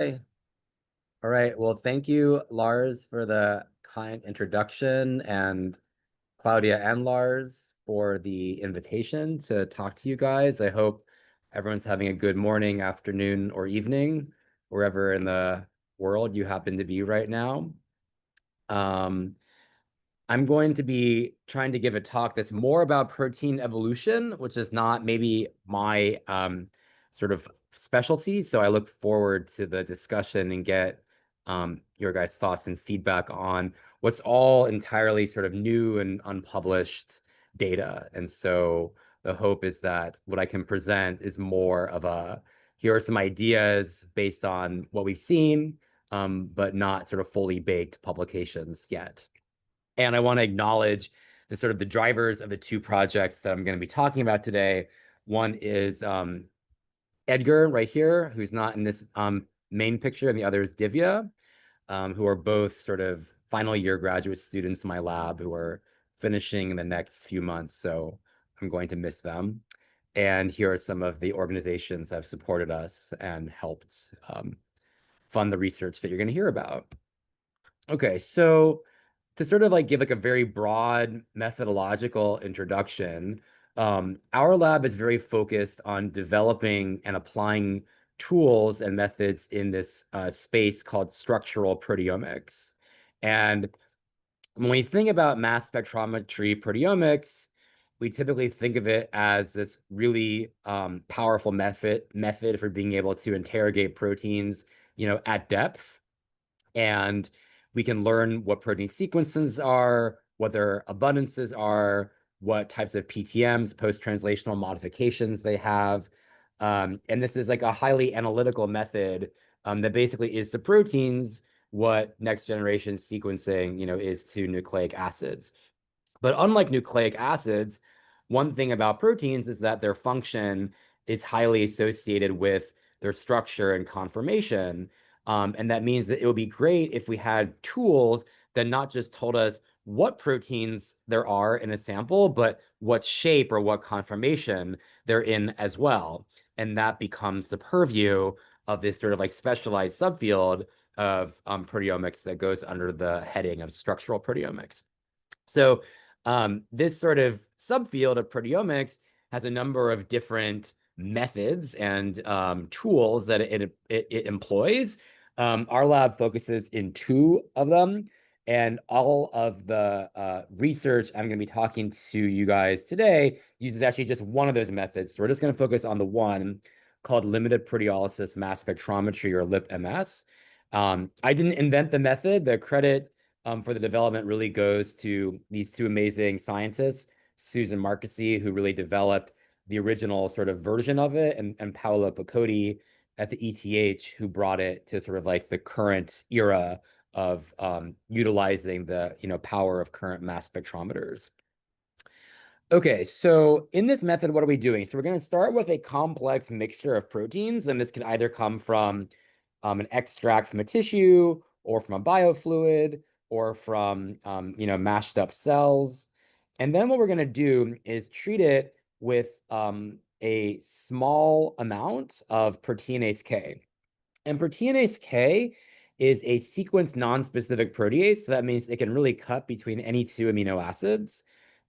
Hey. All right. Well, thank you, Lars, for the kind introduction, and Claudia and Lars for the invitation to talk to you guys. I hope everyone's having a good morning, afternoon, or evening, wherever in the world you happen to be right now. Um, I'm going to be trying to give a talk that's more about protein evolution, which is not maybe my sort of specialty. So I look forward to the discussion and get your guys' thoughts and feedback on what's all entirely sort of new and unpublished data. And so the hope is that what I can present is more of a here are some ideas based on what we've seen, but not sort of fully baked publications yet. And I want to acknowledge the sort of the drivers of the two projects that I'm going to be talking about today. One is Edgar right here, who's not in this main picture, and the other is Divya, who are both sort of final year graduate students in my lab who are finishing in the next few months. So I'm going to miss them. And here are some of the organizations that have supported us and helped fund the research that you're going to hear about. Okay, so to sort of like give like a very broad methodological introduction, our lab is very focused on developing and applying tools and methods in this space called structural proteomics. And when we think about mass spectrometry proteomics, we typically think of it as this really powerful method for being able to interrogate proteins, at depth, and we can learn what protein sequences are, what their abundances are, what types of PTMs, post-translational modifications they have. And this is like a highly analytical method that basically is to proteins what next generation sequencing, is to nucleic acids. But unlike nucleic acids, one thing about proteins is that their function is highly associated with their structure and conformation. And that means that it would be great if we had tools that not just told us what proteins there are in a sample, but what shape or what conformation they're in as well. And that becomes the purview of this sort of like specialized subfield of proteomics that goes under the heading of structural proteomics. So this sort of subfield of proteomics has a number of different methods and tools that it employs. Our lab focuses in two of them, and all of the research I'm going to be talking to you guys today uses actually just one of those methods. So we're just going to focus on the one called limited proteolysis mass spectrometry, or LIPMS. I didn't invent the method. The credit for the development really goes to these two amazing scientists, Susan Marquesi, who really developed the original sort of version of it, and Paolo Picotti at the ETH, who brought it to sort of like the current era of utilizing the power of current mass spectrometers. Okay, so in this method, what are we doing? So we're going to start with a complex mixture of proteins, and this can either come from an extract from a tissue, or from a biofluid, or from mashed up cells. And then what we're going to do is treat it with a small amount of proteinase K. And proteinase K is a sequence non-specific protease, so that means it can really cut between any two amino acids.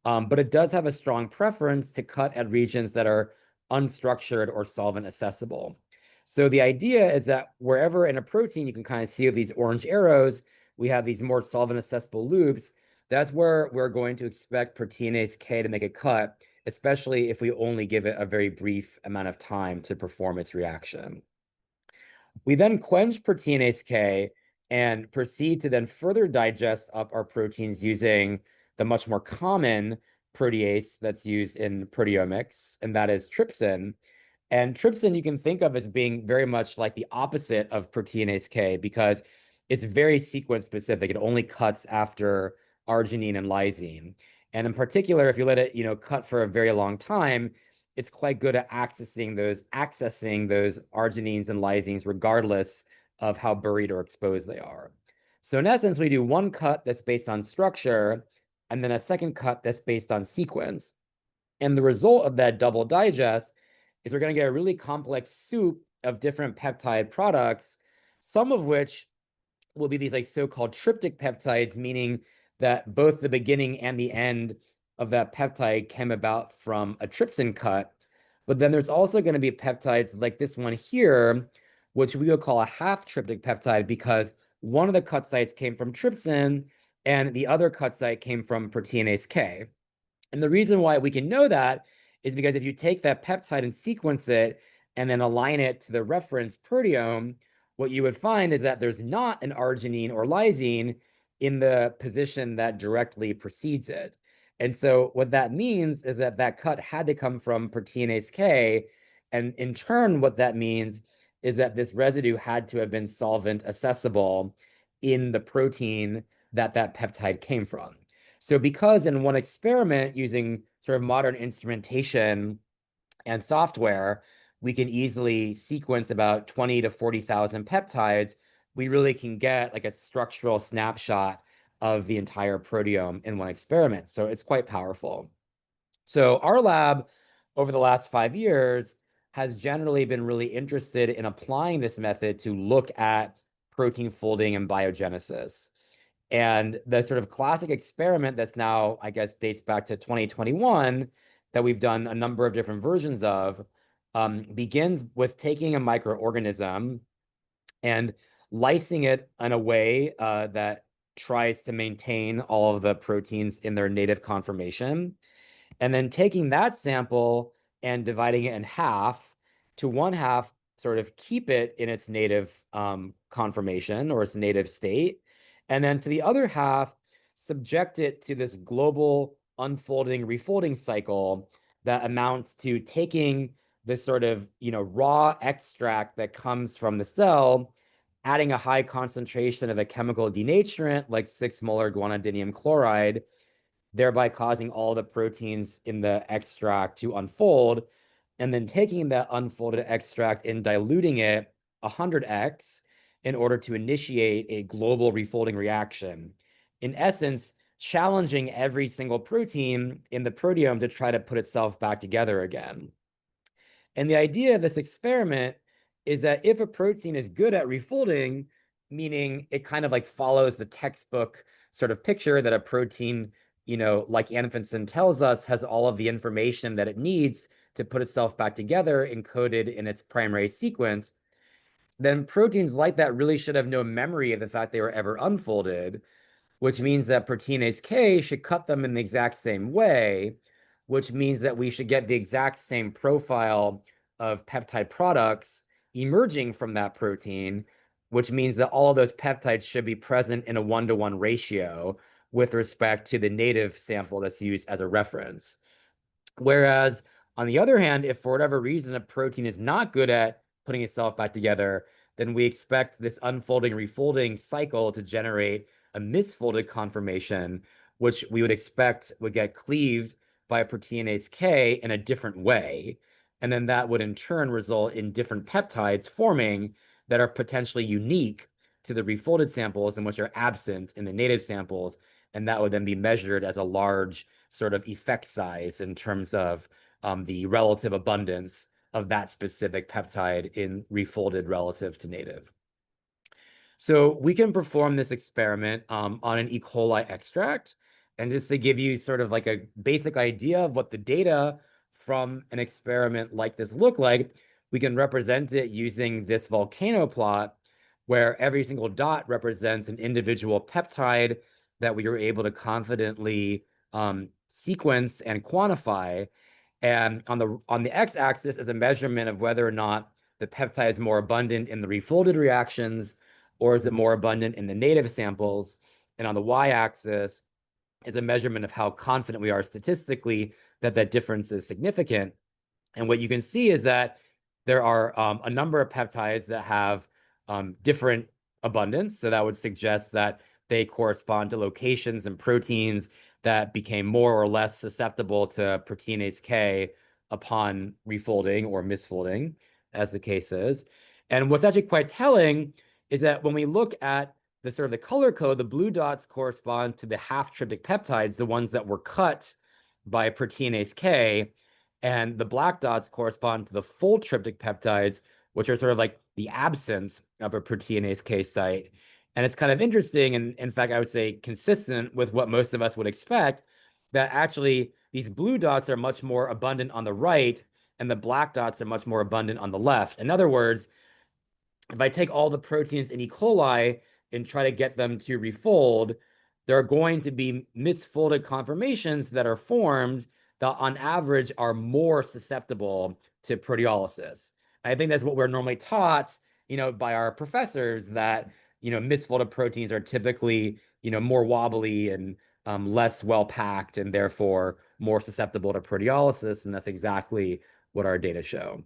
But it does have a strong preference to cut at regions that are unstructured or solvent accessible. So the idea is that wherever in a protein you can kind of see these orange arrows, we have these more solvent accessible loops. That's where we're going to expect proteinase K to make a cut, especially if we only give it a very brief amount of time to perform its reaction. We then quench proteinase K and proceed to then further digest up our proteins using the much more common protease that's used in proteomics, and that is trypsin. And trypsin you can think of as being very much like the opposite of proteinase K, because it's very sequence specific. It only cuts after arginine and lysine. And in particular, if you let it, cut for a very long time, it's quite good at accessing those arginines and lysines regardless of how buried or exposed they are. So in essence, we do one cut that's based on structure, and then a second cut that's based on sequence. And the result of that double digest is we're going to get a really complex soup of different peptide products, some of which will be these like so-called triptych peptides, meaning that both the beginning and the end of that peptide came about from a trypsin cut. But then there's also going to be peptides like this one here, which we will call a half triptych peptide because one of the cut sites came from trypsin and the other cut site came from proteinase K. And the reason why we can know that is because if you take that peptide and sequence it and then align it to the reference proteome, what you would find is that there's not an arginine or lysine in the position that directly precedes it. And so what that means is that that cut had to come from proteinase K. And in turn, what that means is that this residue had to have been solvent accessible in the protein that that peptide came from. So because in one experiment using sort of modern instrumentation and software, we can easily sequence about 20 to 40,000 peptides, we really can get like a structural snapshot of the entire proteome in one experiment. So it's quite powerful. So our lab over the last 5 years has generally been really interested in applying this method to look at protein folding and biogenesis. And the sort of classic experiment that's now, I guess, dates back to 2021 that we've done a number of different versions of begins with taking a microorganism and lysing it in a way that tries to maintain all of the proteins in their native conformation and then taking that sample and dividing it in half to one half, sort of keep it in its native conformation or its native state, and then to the other half, subject it to this global unfolding refolding cycle that amounts to taking this sort of raw extract that comes from the cell, adding a high concentration of a chemical denaturant like 6 molar guanidinium chloride, thereby causing all the proteins in the extract to unfold, and then taking that unfolded extract and diluting it 100x in order to initiate a global refolding reaction. In essence, challenging every single protein in the proteome to try to put itself back together again. And the idea of this experiment is that if a protein is good at refolding, meaning it kind of like follows the textbook sort of picture that a protein, like antifen tells us, has all of the information that it needs to put itself back together encoded in its primary sequence, then proteins like that really should have no memory of the fact they were ever unfolded, which means that proteinase K should cut them in the exact same way, which means that we should get the exact same profile of peptide products emerging from that protein, which means that all of those peptides should be present in a 1-to-1 ratio with respect to the native sample that's used as a reference. Whereas, on the other hand, if for whatever reason a protein is not good at putting itself back together, then we expect this unfolding refolding cycle to generate a misfolded conformation, which we would expect would get cleaved by proteinase K in a different way. And then that would in turn result in different peptides forming that are potentially unique to the refolded samples and which are absent in the native samples. And that would then be measured as a large sort of effect size in terms of the relative abundance of that specific peptide in refolded relative to native. So we can perform this experiment on an E. coli extract. And just to give you sort of like a basic idea of what the data from an experiment like this look like, we can represent it using this volcano plot where every single dot represents an individual peptide that we were able to confidently sequence and quantify. And on the x-axis is a measurement of whether or not the peptide is more abundant in the refolded reactions or is it more abundant in the native samples? And on the y-axis is a measurement of how confident we are statistically that that difference is significant. And what you can see is that there are a number of peptides that have different abundance. So that would suggest that they correspond to locations and proteins that became more or less susceptible to proteinase K upon refolding or misfolding, as the case is. And what's actually quite telling is that when we look at the sort of the color code, the blue dots correspond to the half tryptic peptides, the ones that were cut by proteinase K, and the black dots correspond to the full tryptic peptides, which are sort of like the absence of a proteinase K site. And it's kind of interesting, and in fact, I would say consistent with what most of us would expect, that actually these blue dots are much more abundant on the right, and the black dots are much more abundant on the left. In other words, if I take all the proteins in E. coli and try to get them to refold, there are going to be misfolded conformations that are formed that on average are more susceptible to proteolysis. I think that's what we're normally taught, by our professors, that, misfolded proteins are typically, more wobbly and less well packed and therefore more susceptible to proteolysis. And that's exactly what our data show.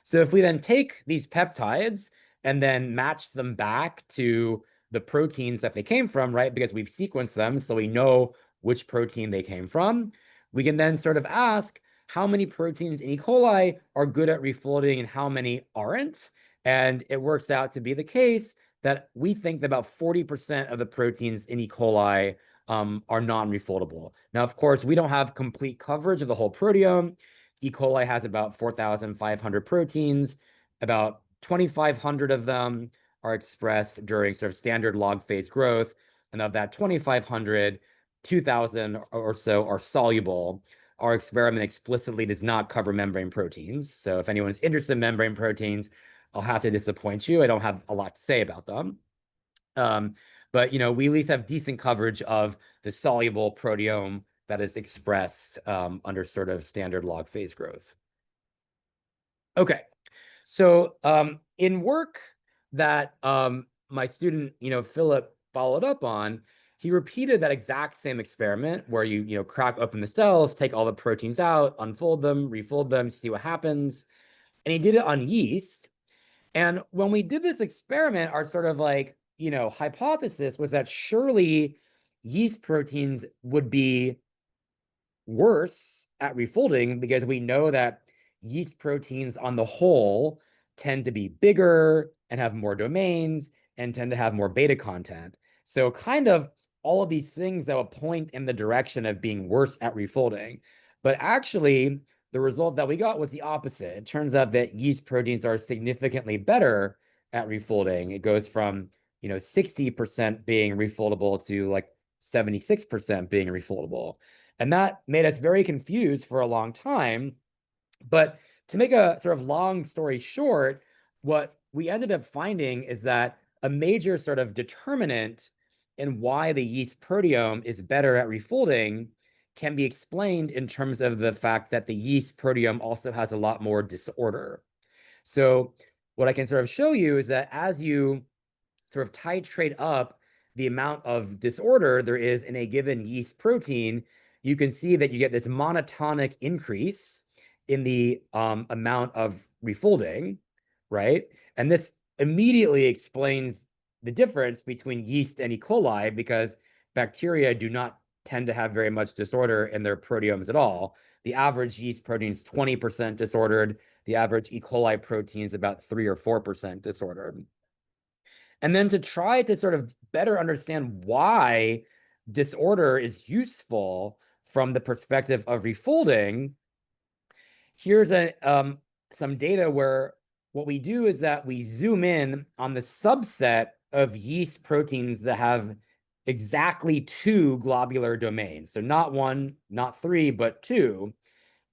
So if we then take these peptides and then match them back to the proteins that they came from, right? Because we've sequenced them, so we know which protein they came from, we can then sort of ask how many proteins in E. coli are good at refolding and how many aren't. And it works out to be the case that we think that about 40% of the proteins in E. coli are non-refoldable. Now, of course, we don't have complete coverage of the whole proteome. E. coli has about 4,500 proteins. About 2,500 of them are expressed during sort of standard log phase growth. And of that 2,500, 2,000 or so are soluble. Our experiment explicitly does not cover membrane proteins. So if anyone's interested in membrane proteins, I'll have to disappoint you. I don't have a lot to say about them. But we at least have decent coverage of the soluble proteome that is expressed under sort of standard log phase growth. Okay, so in work that my student, Philip, followed up on, he repeated that exact same experiment where you crack open the cells, take all the proteins out, unfold them, refold them, see what happens. And he did it on yeast. And when we did this experiment, our sort of hypothesis was that surely yeast proteins would be worse at refolding because we know that yeast proteins on the whole tend to be bigger and have more domains and tend to have more beta content. So kind of all of these things that would point in the direction of being worse at refolding. But actually, the result that we got was the opposite. It turns out that yeast proteins are significantly better at refolding. It goes from 60% being refoldable to like 76% being refoldable. And that made us very confused for a long time. But to make a sort of long story short, what we ended up finding is that a major sort of determinant in why the yeast proteome is better at refolding can be explained in terms of the fact that the yeast proteome also has a lot more disorder. So what I can sort of show you is that as you sort of titrate up the amount of disorder there is in a given yeast protein, you can see that you get this monotonic increase in the amount of refolding, right? And this immediately explains the difference between yeast and E. coli because bacteria do not tend to have very much disorder in their proteomes at all. The average yeast protein is 20% disordered. The average E. coli protein is about 3 or 4% disordered. And then to try to sort of better understand why disorder is useful from the perspective of refolding, here's some data where what we do is that we zoom in on the subset of yeast proteins that have exactly 2 globular domains. So not 1, not 3, but 2.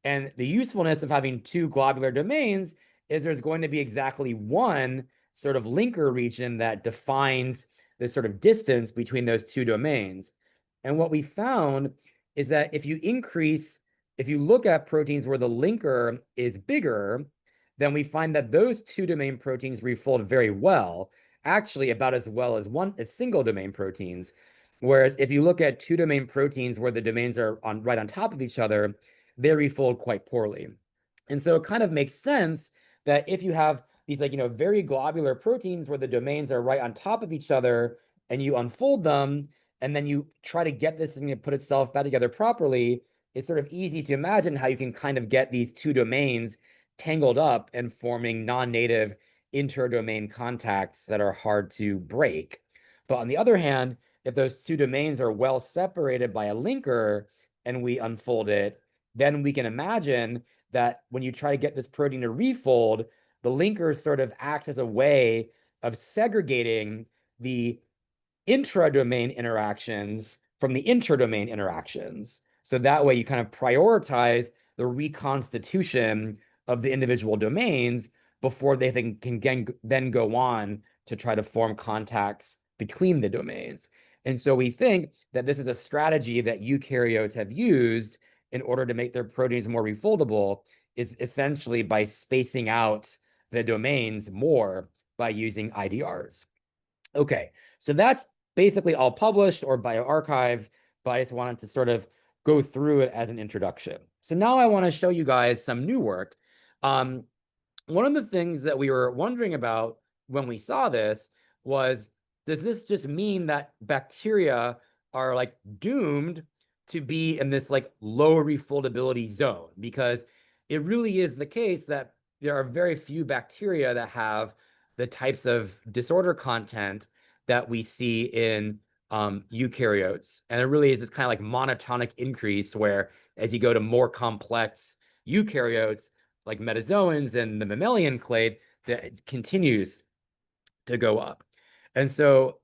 And the usefulness of having 2 globular domains is there's going to be exactly 1 sort of linker region that defines the sort of distance between those 2 domains. And what we found is that if you look at proteins where the linker is bigger, then we find that those 2 domain proteins refold very well, actually about as well as single domain proteins. Whereas if you look at 2 domain proteins where the domains are right on top of each other, they refold quite poorly. And so it kind of makes sense that if you have these very globular proteins where the domains are right on top of each other and you unfold them and then you try to get this thing to put itself back together properly, it's sort of easy to imagine how you can kind of get these 2 domains tangled up and forming non-native interdomain contacts that are hard to break. But on the other hand, if those 2 domains are well separated by a linker and we unfold it, then we can imagine that when you try to get this protein to refold, the linkers sort of act as a way of segregating the intra-domain interactions from the interdomain interactions. So that way you kind of prioritize the reconstitution of the individual domains before they then go on to try to form contacts between the domains. And so we think that this is a strategy that eukaryotes have used in order to make their proteins more refoldable, is essentially by spacing out the domains more by using IDRs. Okay, so that's basically all published or bioarchived, but I just wanted to sort of go through it as an introduction. So now I want to show you guys some new work. Um, One of the things that we were wondering about when we saw this was, does this just mean that bacteria are like doomed to be in this like low refoldability zone? Because it really is the case that there are very few bacteria that have the types of disorder content that we see in eukaryotes. And it really is this kind of like monotonic increase where as you go to more complex eukaryotes, like metazoans and the mammalian clade, that it continues to go up. And so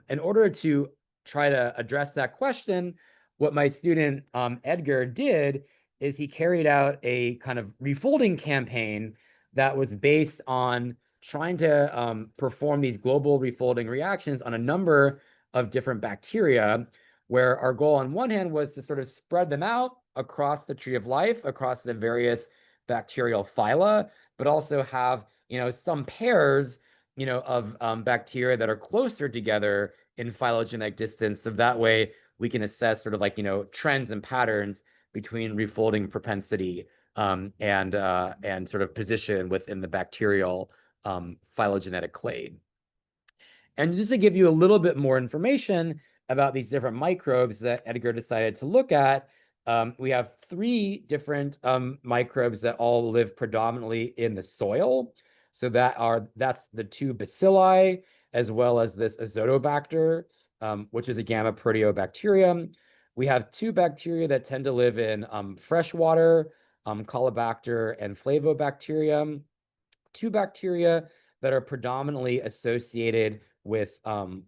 in order to try to address that question, what my student Edgar did is he carried out a kind of refolding campaign that was based on trying to perform these global refolding reactions on a number of different bacteria, where our goal on one hand was to sort of spread them out across the tree of life, across the various bacterial phyla, but also have, some pairs, of bacteria that are closer together in phylogenetic distance. So that way we can assess sort of like, trends and patterns between refolding propensity and sort of position within the bacterial phylogenetic clade. And just to give you a little bit more information about these different microbes that Edgar decided to look at, we have three different microbes that all live predominantly in the soil. So that's the two bacilli, as well as this azotobacter, which is a gamma proteobacterium. We have two bacteria that tend to live in fresh water, Colibacter and Flavobacterium. Two bacteria that are predominantly associated with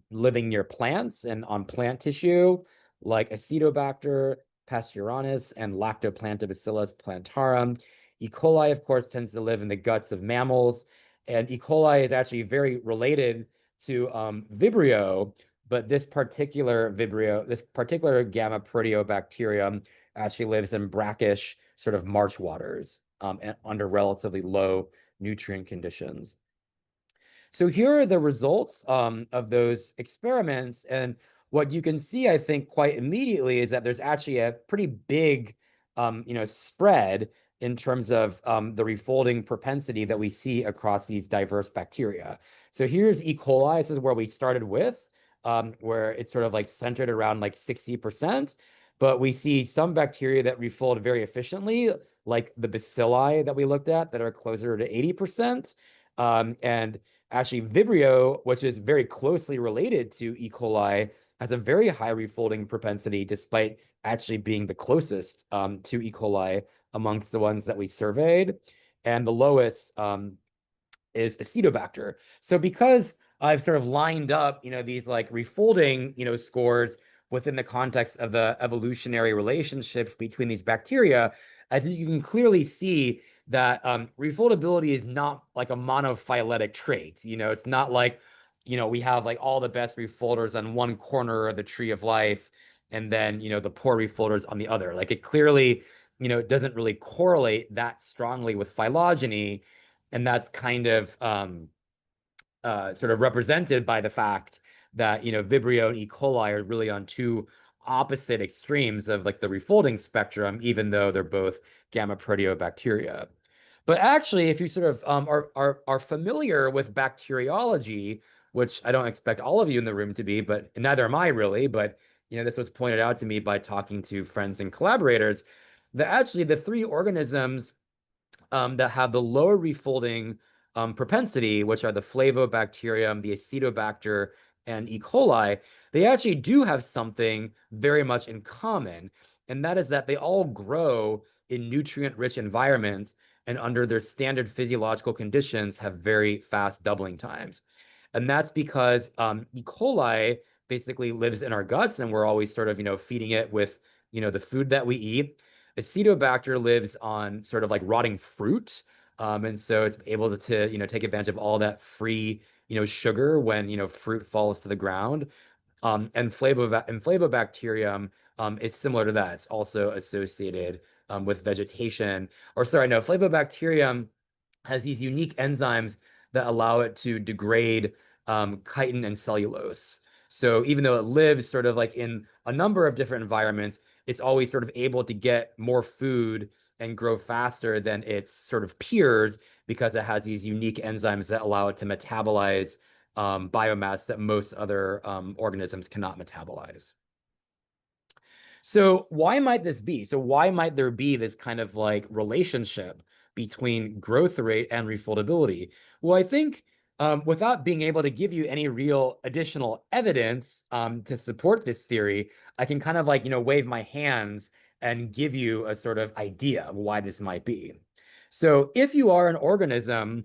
living near plants and on plant tissue, like Acetobacter pasteuranus and Lactoplantobacillus plantarum. E. coli, of course, tends to live in the guts of mammals, and E. coli is actually very related to Vibrio, but this particular Vibrio, this particular gamma proteobacterium actually lives in brackish sort of marsh waters and under relatively low nutrient conditions. So here are the results of those experiments. And what you can see, I think, quite immediately is that there's actually a pretty big, spread in terms of the refolding propensity that we see across these diverse bacteria. So here's E. coli. This is where we started with, where it's sort of like centered around like 60%. But we see some bacteria that refold very efficiently, like the bacilli that we looked at that are closer to 80%. And actually, Vibrio, which is very closely related to E. coli, has a very high refolding propensity, despite actually being the closest to E. coli amongst the ones that we surveyed. And the lowest is Acetobacter. So because I've sort of lined up, these like refolding, scores within the context of the evolutionary relationships between these bacteria, I think you can clearly see that refoldability is not like a monophyletic trait. It's not like, we have like all the best refolders on one corner of the tree of life, and then, the poor refolders on the other. Like it clearly, doesn't really correlate that strongly with phylogeny. And that's kind of sort of represented by the fact that, Vibrio and E. coli are really on two opposite extremes of like the refolding spectrum, even though they're both gamma proteobacteria. But actually, if you sort of are familiar with bacteriology, which I don't expect all of you in the room to be, but neither am I really, but this was pointed out to me by talking to friends and collaborators, that actually the three organisms that have the lower refolding propensity, which are the Flavobacterium, the Acetobacter, and E. coli, they actually do have something very much in common. And that is that they all grow in nutrient-rich environments and under their standard physiological conditions have very fast doubling times. And that's because E. coli basically lives in our guts, and we're always sort of, feeding it with, the food that we eat. Acetobacter lives on sort of like rotting fruit. And so it's able to, take advantage of all that free, sugar when, fruit falls to the ground. And Flavobacterium is similar to that. It's also associated with vegetation. Or sorry, no, Flavobacterium has these unique enzymes that allow it to degrade chitin and cellulose. So even though it lives sort of like in a number of different environments, it's always sort of able to get more food and grow faster than its sort of peers because it has these unique enzymes that allow it to metabolize biomass that most other organisms cannot metabolize. So why might this be? So why might there be this kind of like relationship between growth rate and refoldability? Well, I think without being able to give you any real additional evidence to support this theory, I can kind of like, wave my hands and give you a sort of idea of why this might be. So if you are an organism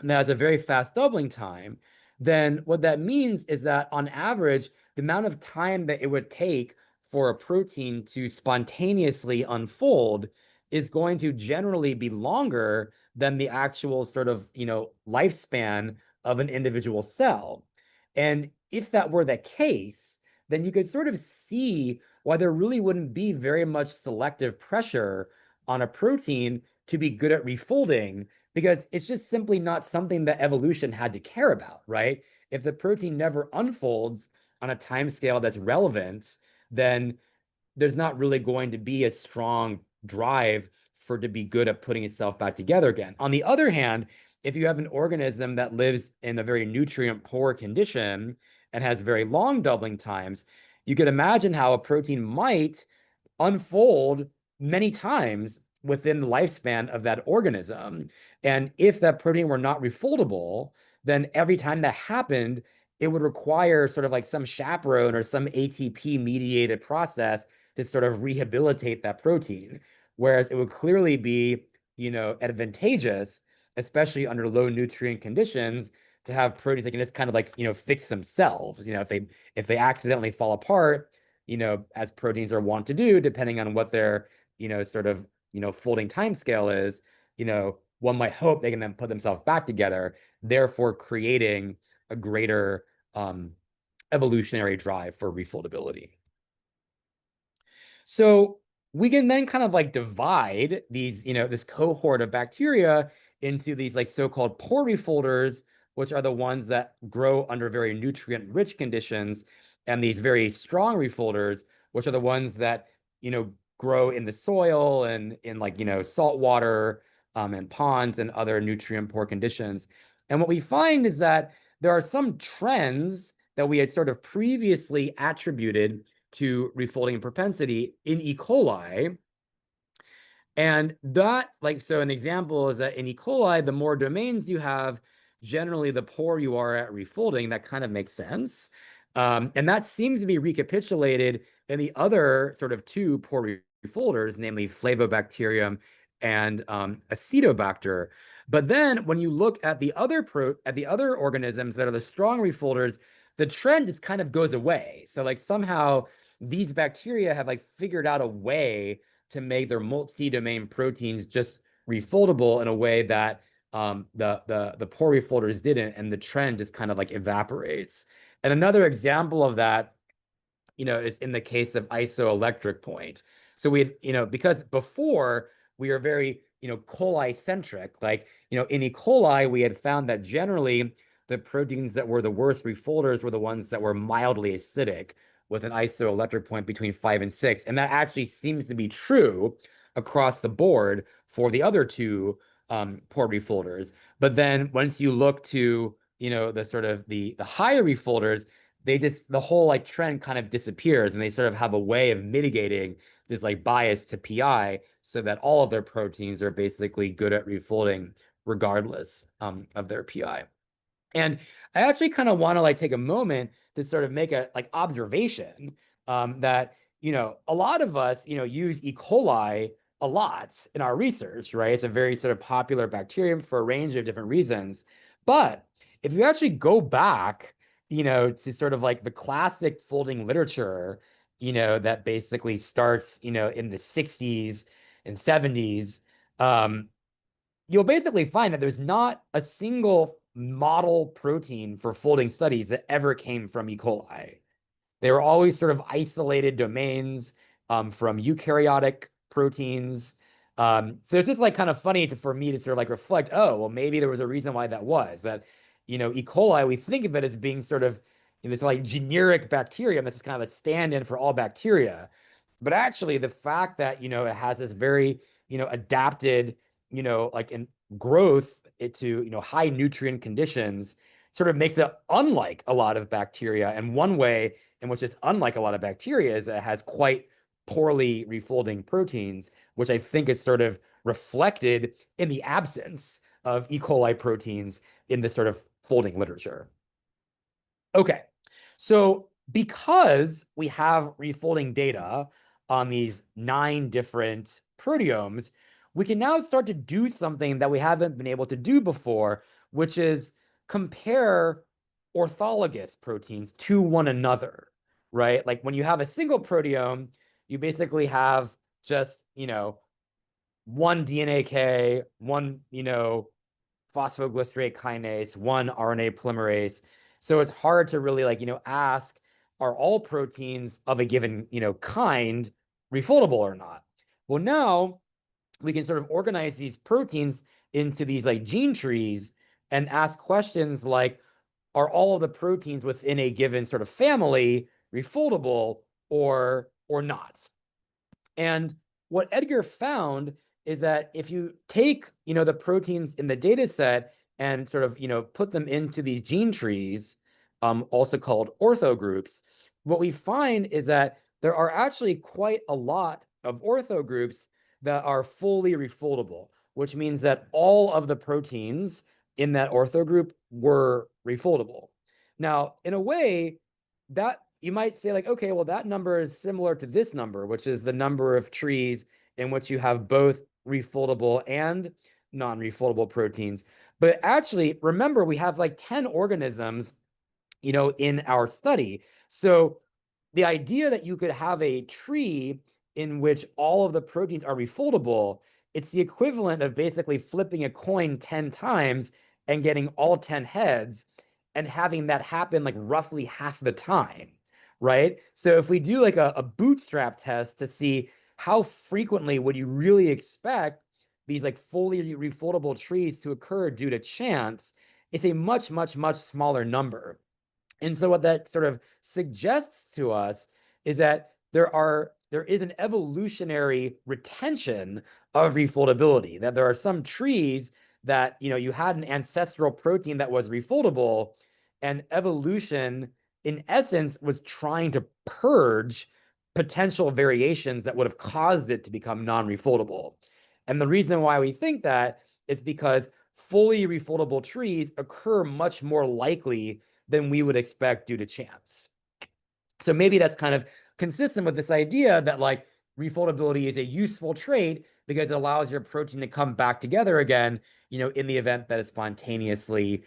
that has a very fast doubling time, then what that means is that on average, the amount of time that it would take for a protein to spontaneously unfold is going to generally be longer than the actual sort of, lifespan of an individual cell. And if that were the case, then you could sort of see why there really wouldn't be very much selective pressure on a protein to be good at refolding because it's just simply not something that evolution had to care about, right? If the protein never unfolds on a time scale that's relevant, then there's not really going to be a strong drive for it to be good at putting itself back together again. On the other hand, if you have an organism that lives in a very nutrient poor condition and has very long doubling times, you could imagine how a protein might unfold many times within the lifespan of that organism. And if that protein were not refoldable, then every time that happened, it would require sort of like some chaperone or some ATP mediated process to sort of rehabilitate that protein. Whereas it would clearly be, advantageous, especially under low nutrient conditions, to have proteins that can just kind of like, fix themselves. If they accidentally fall apart, as proteins are wont to do, depending on what their, sort of, folding time scale is, one might hope they can then put themselves back together, therefore creating a greater evolutionary drive for refoldability. So we can then kind of like divide these, this cohort of bacteria into these like so-called poor refolders, which are the ones that grow under very nutrient-rich conditions, and these very strong refolders, which are the ones that, grow in the soil and in like, salt water and ponds and other nutrient-poor conditions. And what we find is that there are some trends that we had sort of previously attributed to refolding propensity in E. coli. And that, like, so an example is that in E. coli, the more domains you have, generally the poorer you are at refolding. That kind of makes sense. And that seems to be recapitulated in the other sort of two poor refolders, namely Flavobacterium and Acetobacter. But then when you look at the other organisms that are the strong refolders, the trend just kind of goes away. So like somehow these bacteria have like figured out a way to make their multi-domain proteins just refoldable in a way that the poor refolders didn't, and the trend just kind of like evaporates. And another example of that, is in the case of isoelectric point. So we had, because before we were very, coli centric, like, in E. coli, we had found that generally the proteins that were the worst refolders were the ones that were mildly acidic with an isoelectric point between 5 and 6. And that actually seems to be true across the board for the other two poor refolders. But then once you look to, the sort of the higher refolders, the whole like trend kind of disappears, and they sort of have a way of mitigating this like bias to PI so that all of their proteins are basically good at refolding regardless of their PI. And I actually kind of want to like take a moment to sort of make a like observation that, a lot of us, use E. coli a lot in our research, right? It's a very sort of popular bacterium for a range of different reasons. But if you actually go back, to sort of like the classic folding literature, that basically starts, in the 60s and 70s, um, you'll basically find that there's not a single model protein for folding studies that ever came from E. coli. They were always sort of isolated domains from eukaryotic proteins. So it's just like kind of funny for me to sort of like reflect, oh, well, maybe there was a reason why that was that, E. coli, we think of it as being sort of this like generic bacterium that's kind of a stand-in for all bacteria. But actually, the fact that, it has this very, adapted, like in growth to, high nutrient conditions sort of makes it unlike a lot of bacteria. And one way in which it's unlike a lot of bacteria is that it has quite poorly refolding proteins, which I think is sort of reflected in the absence of E. coli proteins in this sort of folding literature. Okay, so because we have refolding data on these 9 different proteomes, we can now start to do something that we haven't been able to do before, which is compare orthologous proteins to one another, right? Like when you have a single proteome, you basically have just, one DNA-K, one, phosphoglycerate kinase, one RNA polymerase. So it's hard to really like, ask, are all proteins of a given, kind refoldable or not? Well, now we can sort of organize these proteins into these like gene trees and ask questions like, are all of the proteins within a given sort of family refoldable or not? And what Edgar found is that if you take, the proteins in the data set and sort of, put them into these gene trees, also called orthogroups, what we find is that there are actually quite a lot of orthogroups that are fully refoldable, which means that all of the proteins in that orthogroup were refoldable. Now, in a way, that you might say like, okay, well, that number is similar to this number, which is the number of trees in which you have both refoldable and non-refoldable proteins. But actually, remember, we have like 10 organisms, in our study. So the idea that you could have a tree in which all of the proteins are refoldable, it's the equivalent of basically flipping a coin 10 times and getting all 10 heads and having that happen like roughly half the time, right? So if we do like a bootstrap test to see how frequently would you really expect these like fully refoldable trees to occur due to chance, it's a much, much, much smaller number. And so what that sort of suggests to us is that there is an evolutionary retention of refoldability, that there are some trees that, you had an ancestral protein that was refoldable, and evolution, in essence, was trying to purge potential variations that would have caused it to become non-refoldable. And the reason why we think that is because fully refoldable trees occur much more likely than we would expect due to chance. So maybe that's kind of consistent with this idea that like refoldability is a useful trait because it allows your protein to come back together again, in the event that it spontaneously,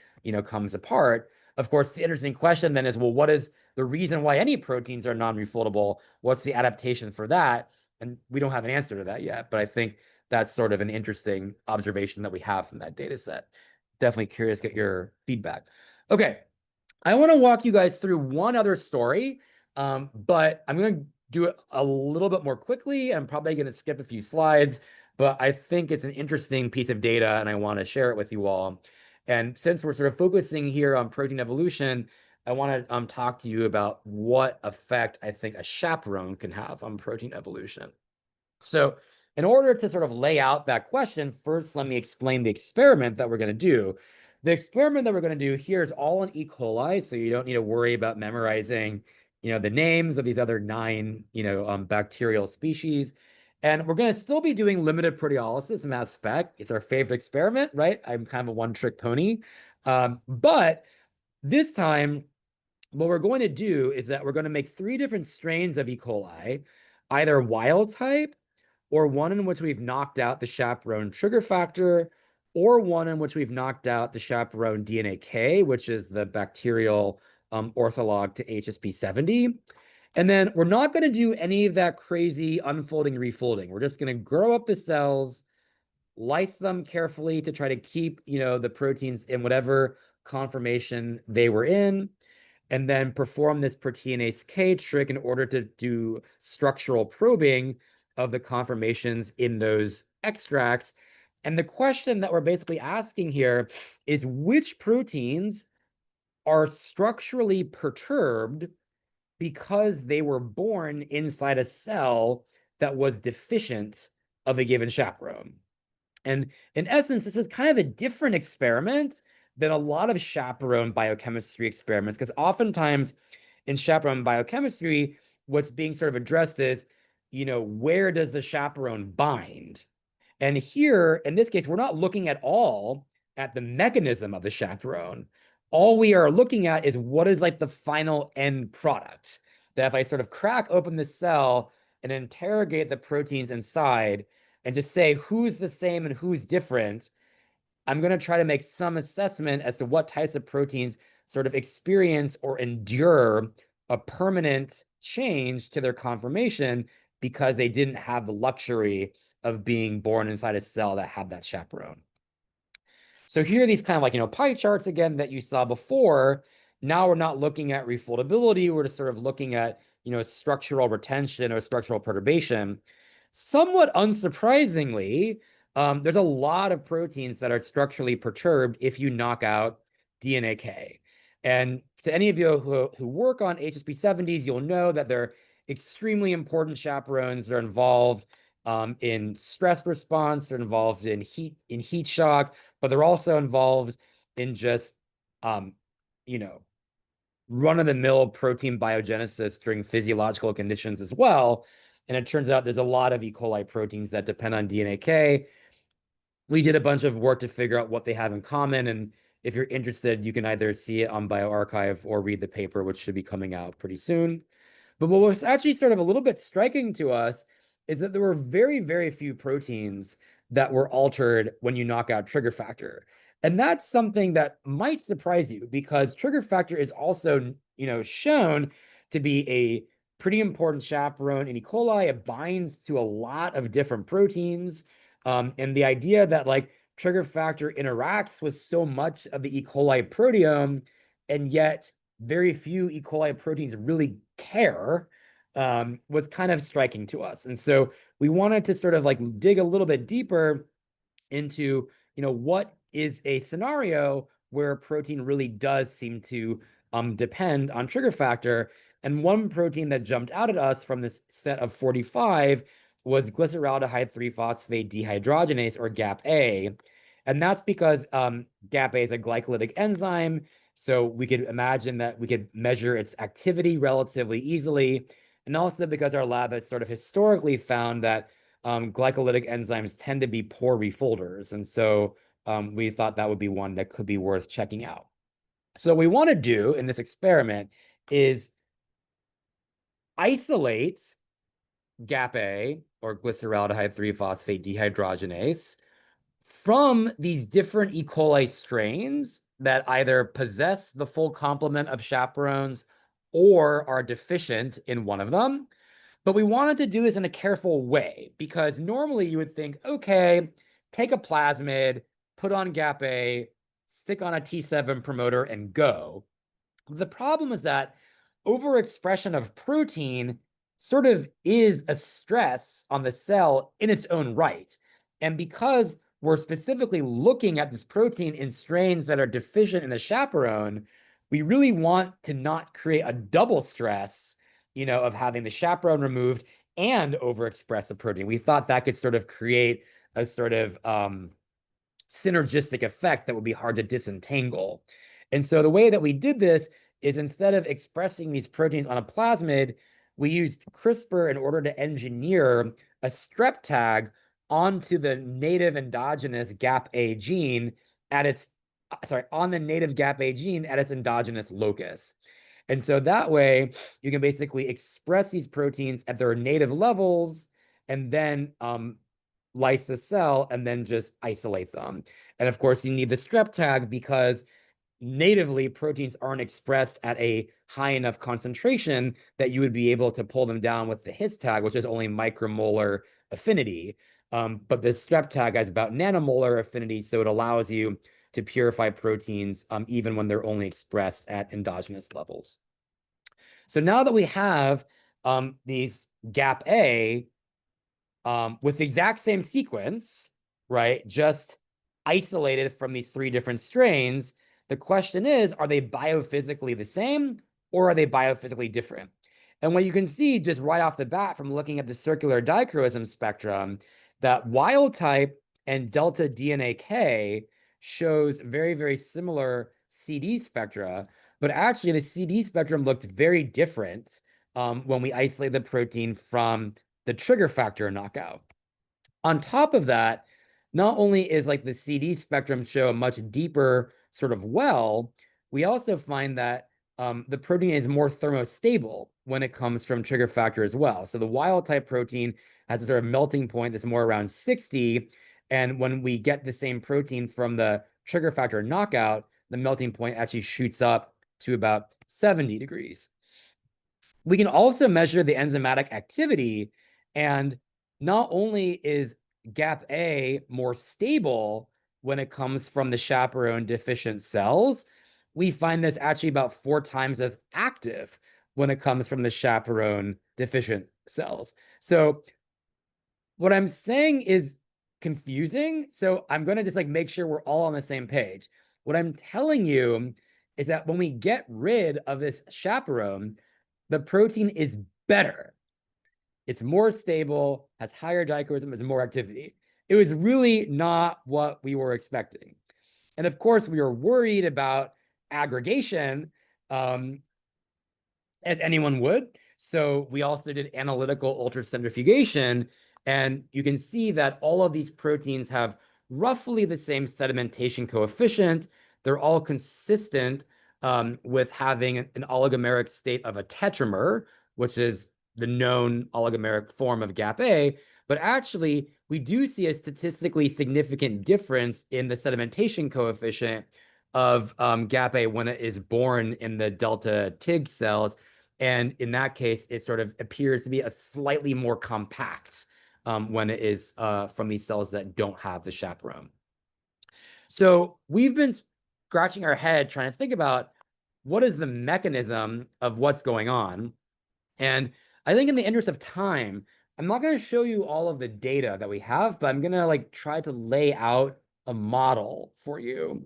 comes apart. Of course, the interesting question then is, well, what is the reason why any proteins are non-refoldable? What's the adaptation for that? And we don't have an answer to that yet, but I think that's sort of an interesting observation that we have from that data set. Definitely curious to get your feedback. Okay, I want to walk you guys through one other story, but I'm going to do it a little bit more quickly. I'm probably going to skip a few slides, but I think it's an interesting piece of data and I want to share it with you all. And since we're sort of focusing here on protein evolution, I want to talk to you about what effect I think a chaperone can have on protein evolution. So in order to sort of lay out that question, first, let me explain the experiment that we're going to do. The experiment that we're going to do here is all in E. coli, so you don't need to worry about memorizing, the names of these other 9, bacterial species. And we're going to still be doing limited proteolysis and mass spec. It's our favorite experiment, right? I'm kind of a one-trick pony. But this time, what we're going to do is that we're going to make 3 different strains of E. coli, either wild type, or one in which we've knocked out the chaperone trigger factor, or one in which we've knocked out the chaperone DNA-K, which is the bacterial ortholog to HSP70. And then we're not going to do any of that crazy unfolding, refolding. We're just going to grow up the cells, lyse them carefully to try to keep, the proteins in whatever conformation they were in, and then perform this proteinase K trick in order to do structural probing of the conformations in those extracts. And the question that we're basically asking here is which proteins are structurally perturbed because they were born inside a cell that was deficient of a given chaperone. And in essence, this is kind of a different experiment than a lot of chaperone biochemistry experiments, because oftentimes in chaperone biochemistry, what's being sort of addressed is, where does the chaperone bind? And here, in this case, we're not looking at all at the mechanism of the chaperone. All we are looking at is what is like the final end product. That if I sort of crack open the cell and interrogate the proteins inside and just say who's the same and who's different, I'm going to try to make some assessment as to what types of proteins sort of experience or endure a permanent change to their conformation because they didn't have the luxury of being born inside a cell that had that chaperone. So here are these kind of like, pie charts again that you saw before. Now we're not looking at refoldability. We're just sort of looking at, structural retention or structural perturbation. Somewhat unsurprisingly, there's a lot of proteins that are structurally perturbed if you knock out DNA-K. And to any of you who work on HSP70s, you'll know that they're extremely important chaperones. They're involved in stress response. They're involved in heat shock, but they're also involved in just, run-of-the-mill protein biogenesis during physiological conditions as well. And it turns out there's a lot of E. coli proteins that depend on DNA-K. We did a bunch of work to figure out what they have in common. And if you're interested, you can either see it on bioRxiv or read the paper, which should be coming out pretty soon. But what was actually sort of a little bit striking to us is that there were very, very few proteins that were altered when you knock out trigger factor. And that's something that might surprise you because trigger factor is also, shown to be a pretty important chaperone in E. coli. It binds to a lot of different proteins. And the idea that like trigger factor interacts with so much of the E. coli proteome, and yet very few E. coli proteins really care, was kind of striking to us. And so we wanted to sort of like dig a little bit deeper into, what is a scenario where a protein really does seem to depend on trigger factor. And one protein that jumped out at us from this set of 45 was glyceraldehyde 3-phosphate dehydrogenase, or GAPA. And that's because GAPA is a glycolytic enzyme. So we could imagine that we could measure its activity relatively easily. And also because our lab has sort of historically found that glycolytic enzymes tend to be poor refolders. And so we thought that would be one that could be worth checking out. So what we want to do in this experiment is isolate GAPA, or glyceraldehyde 3-phosphate dehydrogenase, from these different E. coli strains that either possess the full complement of chaperones or are deficient in one of them. But we wanted to do this in a careful way because normally you would think, okay, take a plasmid, put on GAPA, stick on a T7 promoter, and go. The problem is that overexpression of protein sort of is a stress on the cell in its own right. And because we're specifically looking at this protein in strains that are deficient in the chaperone, we really want to not create a double stress, of having the chaperone removed and overexpress the protein. We thought that could sort of create a sort of synergistic effect that would be hard to disentangle. And so the way that we did this is instead of expressing these proteins on a plasmid, we used CRISPR in order to engineer a strep tag onto the native endogenous GAPA gene on the native GAPA gene at its endogenous locus. And so that way you can basically express these proteins at their native levels and then lyse the cell and then just isolate them. And of course, you need the strep tag because natively proteins aren't expressed at a high enough concentration that you would be able to pull them down with the his tag, which is only micromolar affinity. But the strep tag has about nanomolar affinity, so it allows you to purify proteins even when they're only expressed at endogenous levels. So now that we have these GAP-A with the exact same sequence, right, just isolated from these three different strains, the question is, are they biophysically the same or are they biophysically different? And what you can see just right off the bat from looking at the circular dichroism spectrum, that wild type and delta DNA K shows very, very similar CD spectra, but actually the CD spectrum looked very different when we isolate the protein from the trigger factor knockout. On top of that, not only is like the CD spectrum show a much deeper sort of well, we also find that the protein is more thermostable when it comes from trigger factor as well. So the wild type protein has a sort of melting point that's more around 60. And when we get the same protein from the trigger factor knockout, the melting point actually shoots up to about 70 degrees. We can also measure the enzymatic activity, and not only is GAP-A more stable when it comes from the chaperone deficient cells, we find this actually about 4 times as active when it comes from the chaperone deficient cells. So what I'm saying is confusing. So I'm going to just like make sure we're all on the same page. What I'm telling you is that when we get rid of this chaperone, the protein is better. It's more stable, has higher dichroism, has more activity. It was really not what we were expecting. And of course, we were worried about aggregation, as anyone would. So we also did analytical ultracentrifugation, and you can see that all of these proteins have roughly the same sedimentation coefficient. They're all consistent with having an oligomeric state of a tetramer, which is the known oligomeric form of GAP-A. But actually, we do see a statistically significant difference in the sedimentation coefficient of GAP-A when it is born in the delta TIG cells. And in that case, it sort of appears to be a slightly more compact when it is from these cells that don't have the chaperone. So we've been scratching our head trying to think about what is the mechanism of what's going on. And I think in the interest of time, I'm not going to show you all of the data that we have, but I'm going to like try to lay out a model for you.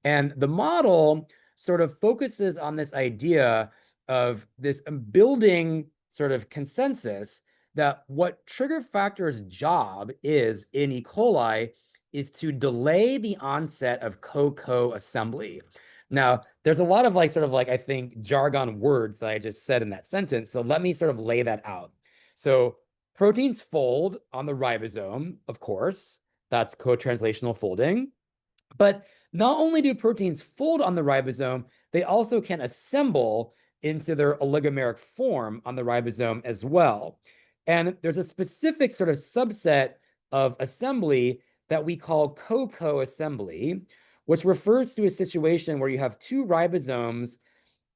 And the model sort of focuses on this idea of this building sort of consensus that what trigger factor's job is in E. coli is to delay the onset of co-co assembly. Now, there's a lot of like sort of like I think jargon words that I just said in that sentence. So let me sort of lay that out. So proteins fold on the ribosome, of course. That's co-translational folding. But not only do proteins fold on the ribosome, they also can assemble into their oligomeric form on the ribosome as well. And there's a specific sort of subset of assembly that we call co-co assembly, which refers to a situation where you have two ribosomes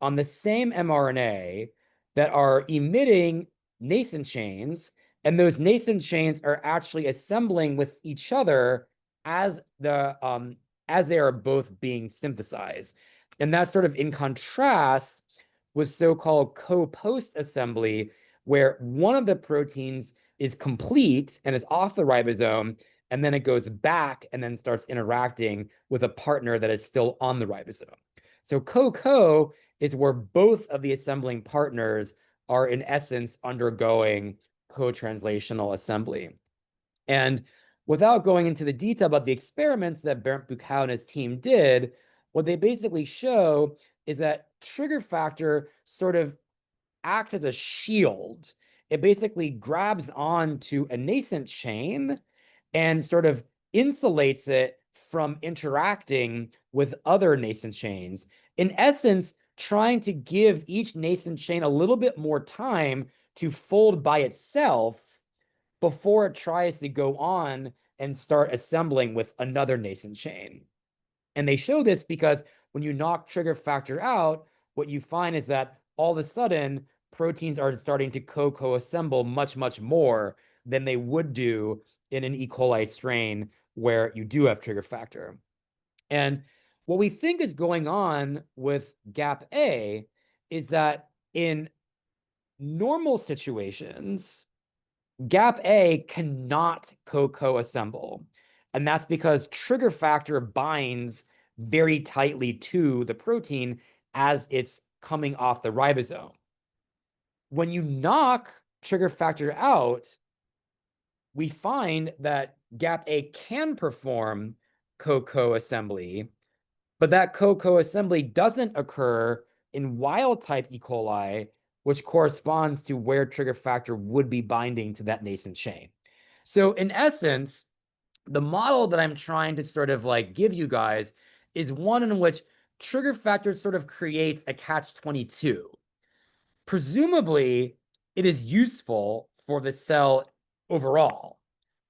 on the same mRNA that are emitting nascent chains, and those nascent chains are actually assembling with each other as they are both being synthesized. And that's sort of in contrast with so-called co-post assembly, where one of the proteins is complete and is off the ribosome, and then it goes back and then starts interacting with a partner that is still on the ribosome. So co-co is where both of the assembling partners are in essence undergoing co-translational assembly. And without going into the detail about the experiments that Bernd Buchau and his team did, what they basically show is that trigger factor sort of acts as a shield. It basically grabs onto a nascent chain and sort of insulates it from interacting with other nascent chains. In essence, trying to give each nascent chain a little bit more time to fold by itself before it tries to go on and start assembling with another nascent chain. And they show this because when you knock trigger factor out, what you find is that all of a sudden proteins are starting to co-assemble much, much more than they would do in an E. coli strain where you do have trigger factor. And what we think is going on with GAP-A is that in normal situations, GAP-A cannot co-assemble. And that's because trigger factor binds very tightly to the protein as it's coming off the ribosome. When you knock trigger factor out, we find that GAP-A can perform co-assembly, but that co-assembly doesn't occur in wild type E. coli, which corresponds to where trigger factor would be binding to that nascent chain. So in essence, the model that I'm trying to sort of like give you guys is one in which trigger factor sort of creates a catch-22. Presumably, it is useful for the cell overall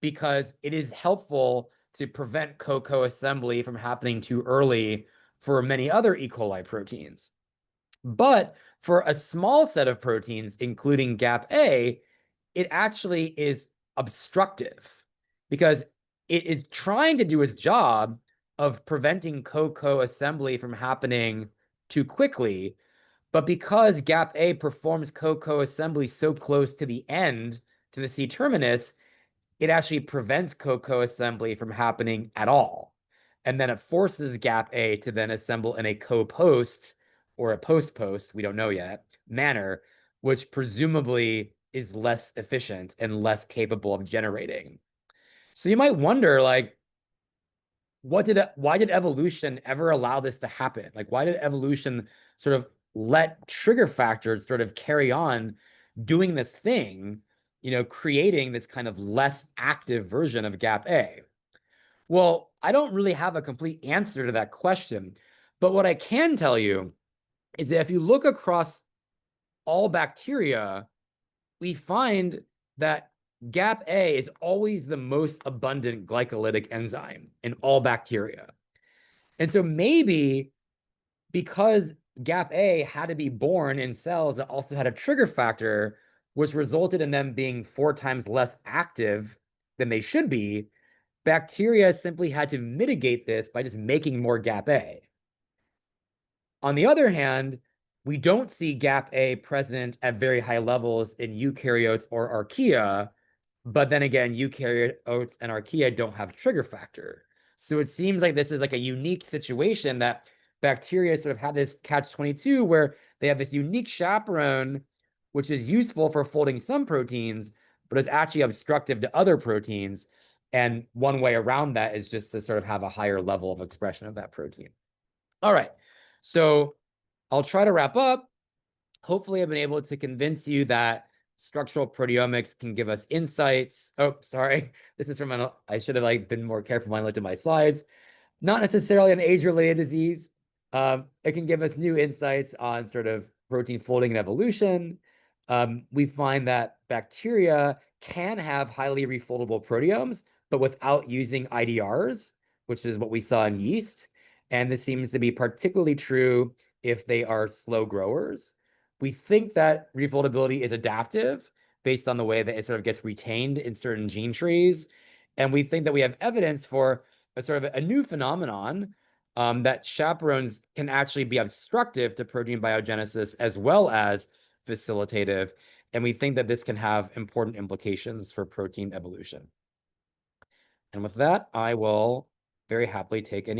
because it is helpful to prevent co-assembly from happening too early for many other E. coli proteins. But for a small set of proteins, including GAP-A, it actually is obstructive because it is trying to do its job of preventing co-assembly from happening too quickly. But because GAP-A performs co-assembly so close to the end, to the C terminus, it actually prevents co-assembly from happening at all. And then it forces GAP-A to then assemble in a co-post or a post-post, we don't know yet, manner, which presumably is less efficient and less capable of generating. So you might wonder, like, why did evolution ever allow this to happen? Like, why did evolution sort of let trigger factors sort of carry on doing this thing, creating this kind of less active version of GAP-A? Well, I don't really have a complete answer to that question, but what I can tell you is that if you look across all bacteria, we find that GAP-A is always the most abundant glycolytic enzyme in all bacteria. And so maybe because GAP-A had to be born in cells that also had a trigger factor, which resulted in them being 4 times less active than they should be, bacteria simply had to mitigate this by just making more GAP-A. On the other hand, we don't see GAP-A present at very high levels in eukaryotes or archaea, but then again, eukaryotes and archaea don't have trigger factor. So it seems like this is like a unique situation that bacteria sort of have this catch-22 where they have this unique chaperone, which is useful for folding some proteins, but is actually obstructive to other proteins. And one way around that is just to sort of have a higher level of expression of that protein. All right. So I'll try to wrap up. Hopefully, I've been able to convince you that structural proteomics can give us insights. Oh, sorry. This is from I should have been more careful when I looked at my slides. Not necessarily an age-related disease. It can give us new insights on sort of protein folding and evolution. We find that bacteria can have highly refoldable proteomes, but without using IDRs, which is what we saw in yeast. And this seems to be particularly true if they are slow growers. We think that refoldability is adaptive based on the way that it sort of gets retained in certain gene trees. And we think that we have evidence for a sort of a new phenomenon that chaperones can actually be obstructive to protein biogenesis as well as facilitative. And we think that this can have important implications for protein evolution. And with that, I will very happily take any